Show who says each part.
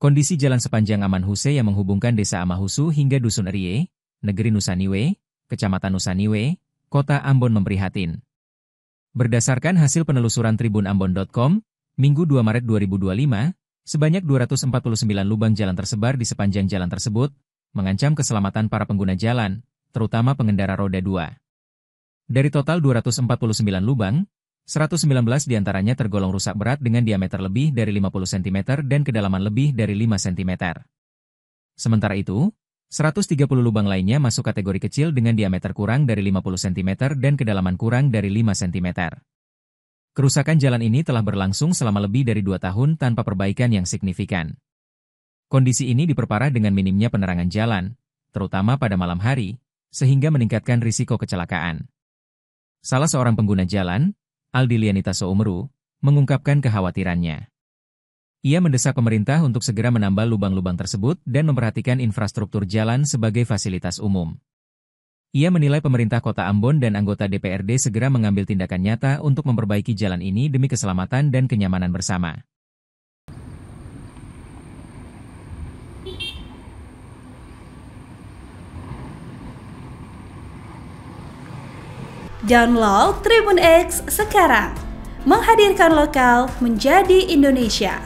Speaker 1: Kondisi jalan sepanjang Amanhuse yang menghubungkan Desa Amahusu hingga Dusun Erie, Negeri Nusaniwe, Kecamatan Nusaniwe, Kota Ambon memprihatin. Berdasarkan hasil penelusuran tribunambon.com, Minggu 2 Maret 2025, sebanyak 249 lubang jalan tersebar di sepanjang jalan tersebut, mengancam keselamatan para pengguna jalan, terutama pengendara roda 2. Dari total 249 lubang, 119 diantaranya tergolong rusak berat dengan diameter lebih dari 50 cm dan kedalaman lebih dari 5 cm. Sementara itu, 130 lubang lainnya masuk kategori kecil dengan diameter kurang dari 50 cm dan kedalaman kurang dari 5 cm. Kerusakan jalan ini telah berlangsung selama lebih dari 2 tahun tanpa perbaikan yang signifikan. Kondisi ini diperparah dengan minimnya penerangan jalan, terutama pada malam hari, sehingga meningkatkan risiko kecelakaan. Salah seorang pengguna jalan, Aldi Lianita Soumru, mengungkapkan kekhawatirannya. Ia mendesak pemerintah untuk segera menambal lubang-lubang tersebut dan memperhatikan infrastruktur jalan sebagai fasilitas umum. Ia menilai pemerintah Kota Ambon dan anggota DPRD segera mengambil tindakan nyata untuk memperbaiki jalan ini demi keselamatan dan kenyamanan bersama.
Speaker 2: Download Tribun X sekarang, menghadirkan lokal menjadi Indonesia.